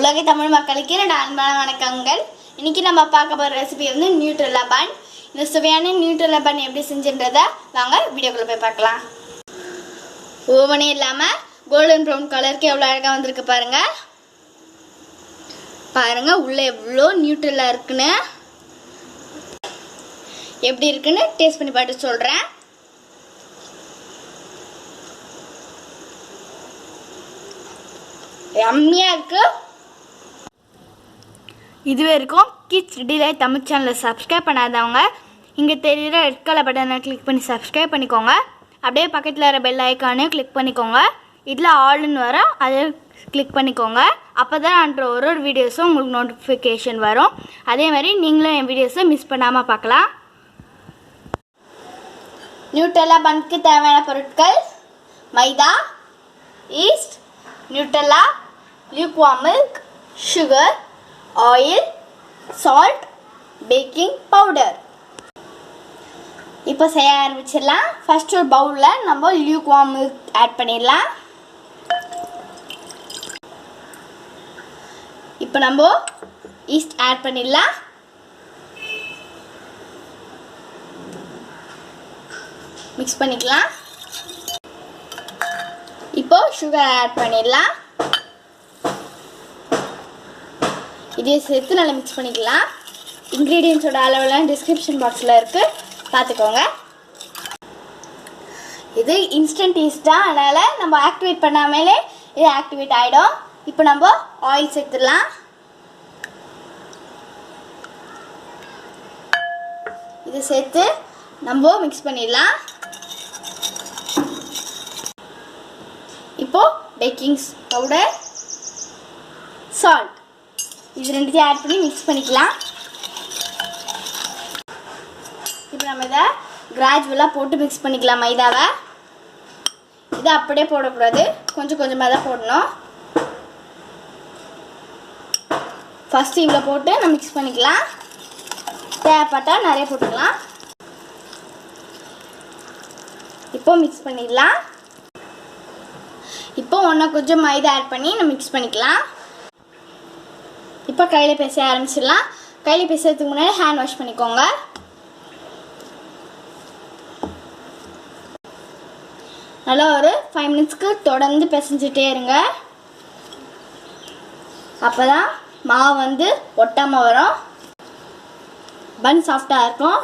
உலக தமிழ் மக்களுக்கு என்னோட அன்பான வணக்கங்கள். இன்னைக்கு நம்ம பார்க்க போகிற ரெசிபி வந்து நியூட்ரெல்லா பன். இந்த சுவையான நியூட்ரெல்லா பன் எப்படி செஞ்சுன்றதை வாங்க வீடியோக்குள்ளே போய் பார்க்கலாம். ஓவனே இல்லாமல் கோல்டன் ப்ரௌன் கலருக்கு எவ்வளோ அழகாக வந்திருக்கு பாருங்க. பாருங்க உள்ள எவ்வளோ நியூட்ரெல்லா இருக்குன்னு. எப்படி இருக்குன்னு டேஸ்ட் பண்ணி பார்த்து சொல்கிறேன். யம்மியா இருக்கு. இதுவே இருக்கும் kitchen&lifestyle தமிழ் சேனலை சப்ஸ்கிரைப் பண்ணாதவங்க இங்கே தெரியுற ரெட் கலர் பட்டனை கிளிக் பண்ணி சப்ஸ்கிரைப் பண்ணிக்கோங்க. அப்படியே பக்கத்தில் வர பெல் ஐக்கானே கிளிக் பண்ணிக்கோங்க. இதில் ஆல்னு வரும், அதை கிளிக் பண்ணிக்கோங்க. அப்போ தான் நான் ஒரு வீடியோஸும் உங்களுக்கு நோட்டிஃபிகேஷன் வரும். அதே மாதிரி நீங்களும் என் வீடியோஸை மிஸ் பண்ணாமல் பார்க்கலாம். நியூட்ரெல்லா பன்க்கு தேவையான பொருட்கள்: மைதா, yeast, Nutella, lukewarm milk, sugar, oil, salt, baking powder. இப்போ செய்ய ஆரம்பிச்சிடலாம். ஃபர்ஸ்ட் ஒரு பவுலில் நம்ம lukewarm milk ஆட் பண்ணிடலாம். இப்போ நம்ம ஈஸ்ட் ஆட் பண்ணிடலாம். மிக்ஸ் பண்ணிக்கலாம். இப்போ சுகர் ஆட் பண்ணிடலாம். இதே சேர்த்து நல்லா மிக்ஸ் பண்ணிக்கலாம். இன்க்ரீடியன்ஸோட அளவெல்லாம் டிஸ்கிரிப்ஷன் பாக்ஸில் இருக்குது, பார்த்துக்கோங்க. இது இன்ஸ்டன்ட் ஈஸ்ட் தான், அதனால் நம்ம ஆக்டிவேட் பண்ணாமலே இது ஆக்டிவேட் ஆகிடும். இப்போ நம்ம ஆயில் சேர்த்துடலாம். இது சேர்த்து நம்ம மிக்ஸ் பண்ணிடலாம். இப்போ பேக்கிங் பவுடர், சால்ட், இது ரெண்டுத்தையும் ஆட் பண்ணி மிக்ஸ் பண்ணிக்கலாம். இப்போ நம்ம இதை கிராஜுவலாக போட்டு மிக்ஸ் பண்ணிக்கலாம். மைதாவை இதை அப்படியே போடக்கூடாது, கொஞ்சம் கொஞ்சமாக தான் போடணும். ஃபஸ்ட்டு இவ்வளோ போட்டு நம்ம மிக்ஸ் பண்ணிக்கலாம். தேவைப்பட்டால் நிறைய போட்டுக்கலாம். இப்போ மிக்ஸ் பண்ணிடலாம். இப்போ ஒன்று கொஞ்சம் மைதா ஆட் பண்ணி நம்ம மிக்ஸ் பண்ணிக்கலாம். இப்போ கையில் பேச ஆரம்பிச்சிடலாம். கையில் பேசுறதுக்கு முன்னாடி ஹேண்ட் வாஷ் பண்ணிக்கோங்க. நல்லா ஒரு 5 மினிட்ஸ்க்கு தொடர்ந்து பிசைஞ்சிட்டே இருங்க. அப்போ தான் மாவு வந்து ஒட்டாமல் வரும், பன் சாஃப்டாக இருக்கும்.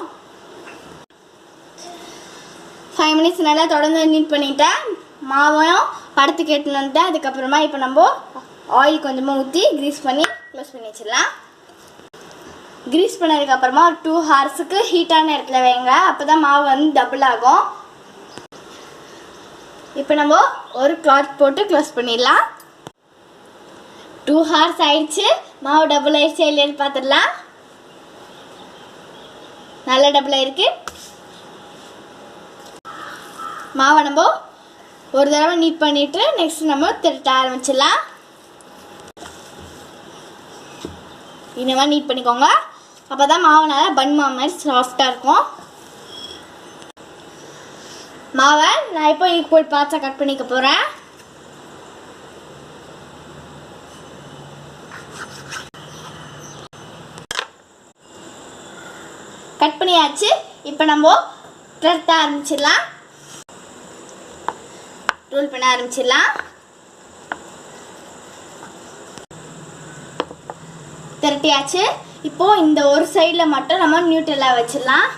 5 மினிட்ஸ் நல்லா தொடர்ந்து நீட் பண்ணிட்டேன். மாவையும் படுத்து கேட்டுன்னு அதுக்கப்புறமா இப்போ நம்ம ஆயில் கொஞ்சமாக ஊற்றி க்ரீஸ் பண்ணி க்ளோஸ் பண்ணி வச்சிடலாம். க்ரீஸ் பண்ணதுக்கப்புறமா ஒரு 2 ஹார்ஸுக்கு ஹீட்டான இடத்துல வைங்க, அப்போ தான் மாவு வந்து டபுள் ஆகும். இப்போ நம்ம ஒரு கிளாத் போட்டு க்ளோஸ் பண்ணிடலாம். 2 ஹார்ஸ் ஆயிடுச்சு. மாவு டபுள் ஆயிடுச்சு இல்லைன்னு பார்த்துடலாம். நல்லா டபுள் ஆயிருக்கு. மாவை நம்ம ஒரு தடவை நீட் பண்ணிவிட்டு நெக்ஸ்ட் நம்ம திரட்ட ஆரம்பிச்சிடலாம். இந்த நீட் பண்ணிக்கோங்க, அப்போ தான் மாவு நல்லா பன் மாவு மாதிரி சாஃப்டாக இருக்கும். மாவை நான் இப்போ ஈக்குவல் பார்ட்ஸாக கட் பண்ணிக்க போகிறேன். கட் பண்ணியாச்சு. இப்போ நம்ம திரட்ட ஆரம்பிச்சிடலாம். ரோல் பண்ண ஆரம்பிச்சிடலாம். திரட்டியாச்சு. இப்போ இந்த ஒரு சைடில் மட்டும் நம்ம நியூட்ரெல்லா வச்சிடலாம்.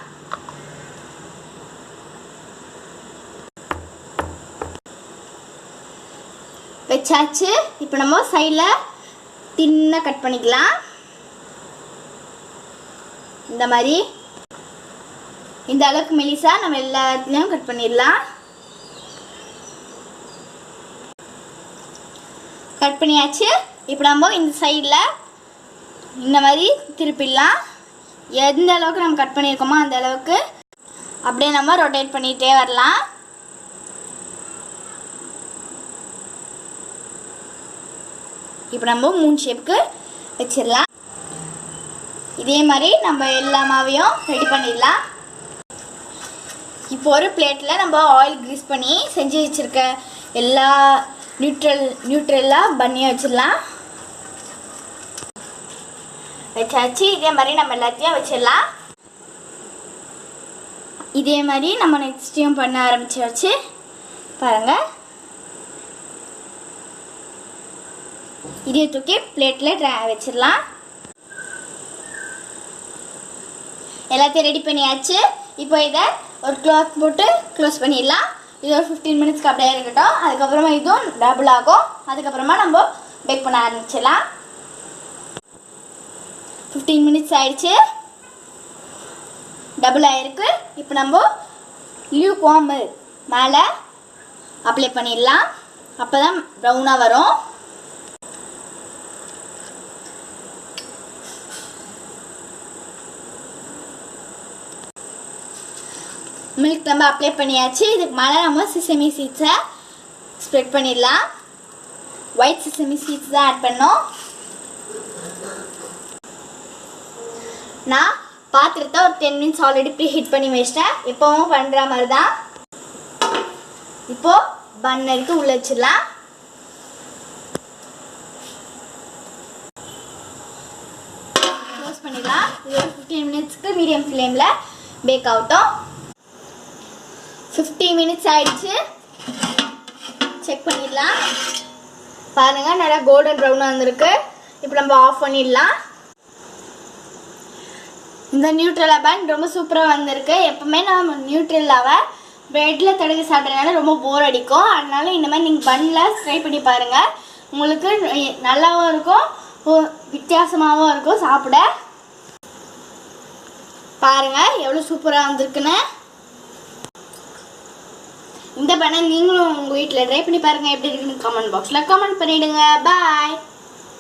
வச்சாச்சு. இப்போ நம்ம சைடில் தின்னாக கட் பண்ணிக்கலாம். இந்த மாதிரி இந்த அளவுக்கு மெலிசா நம்ம எல்லா இடத்துலையும் கட் பண்ணிடலாம். கட் பண்ணியாச்சு. இப்போ நம்ம இந்த சைடில் இந்த மாதிரி திருப்பிடலாம். எந்த அளவுக்கு நம்ம கட் பண்ணியிருக்கோமோ அந்த அளவுக்கு அப்படியே நம்ம ரொட்டேட் பண்ணிகிட்டே வரலாம். இப்போ நம்ம மூன் ஷேப்புக்கு வச்சிடலாம். இதே மாதிரி நம்ம எல்லா மாவையும் ரெடி பண்ணிடலாம். இப்போ ஒரு பிளேட்டில் நம்ம ஆயில் க்ரீஸ் பண்ணி செஞ்சு வச்சுருக்க எல்லா நியூட்ரெல்லா பண்ணியை வச்சிடலாம். வச்சாச்சு. இதே மாதிரி நம்ம எல்லாத்தையும் வச்சிடலாம். இதே மாதிரி நம்ம நெக்ஸ்ட் டைம் பண்ண ஆரம்பிச்சாச்சு. பாருங்கள், இதே தூக்கி பிளேட்டில் வச்சிடலாம். எல்லாத்தையும் ரெடி பண்ணியாச்சு. இப்போ இதை ஒரு கிளாத் போட்டு க்ளோஸ் பண்ணிடலாம். இது ஒரு 15 மினிட்ஸ்க்கு அப்படியே இருக்கட்டும். அதுக்கப்புறமா இதுவும் டபுள் ஆகும். அதுக்கப்புறமா நம்ம பேக் பண்ண ஆரம்பிச்சிடலாம். 15 மினிட்ஸ் ஆயிடுச்சு, டபுள் ஆகிருக்கு. இப்போ நம்ம லியூக் வார்ம் மில்க் மேலே அப்ளை பண்ணிடலாம். அப்போ தான் ப்ரௌனாக வரும். மில்க் நம்ம அப்ளை பண்ணியாச்சு. இதுக்கு மேலே நம்ம செசமி சீட்ஸை ஸ்ப்ரெட் பண்ணிடலாம். ஒயிட் செசமி சீட்ஸ் தான் ஆட் பண்ணோம். நான் பாத்திரத்தை ஒரு 10 மினிட்ஸ் ஆல்ரெடி ப்ரீ ஹீட் பண்ணி வச்சிட்டேன். இப்போவும் பண்ணுற மாதிரி தான். இப்போது பன் எடுத்து உள்ளே வச்சிடலாம். க்ளோஸ் பண்ணிடலாம். இது ஒரு 15 மினிட்ஸ்க்கு மீடியம் ஃப்ளேமில் பேக் ஆகட்டும். 50 மினிட்ஸ் ஆயிடுச்சு. செக் பண்ணிடலாம். பாருங்கள், நல்லா கோல்டன் ப்ரௌனாக வந்திருக்கு. இப்போ நம்ம ஆஃப் பண்ணிடலாம். இந்த நியூட்ரெல்லா பன் ரொம்ப சூப்பராக வந்திருக்கு. எப்பவுமே நம்ம நியூட்ரெல்லாவை ப்ரெட்டில் தடவி சாப்பிட்றதுனால ரொம்ப போர் அடிக்கும். அதனால இந்த மாதிரி நீங்கள் பன்னில் ட்ரை பண்ணி பாருங்கள். உங்களுக்கு நல்லாவும் இருக்கும், வித்தியாசமாகவும் இருக்கும் சாப்பிட. பாருங்கள் எவ்வளோ சூப்பராக வந்திருக்குன்னு. இந்த பண்ணை நீங்களும் உங்கள் வீட்டில் ட்ரை பண்ணி பாருங்கள். எப்படி இருக்குன்னு கமெண்ட் பாக்ஸில் கமெண்ட் பண்ணிவிடுங்க. பாய்.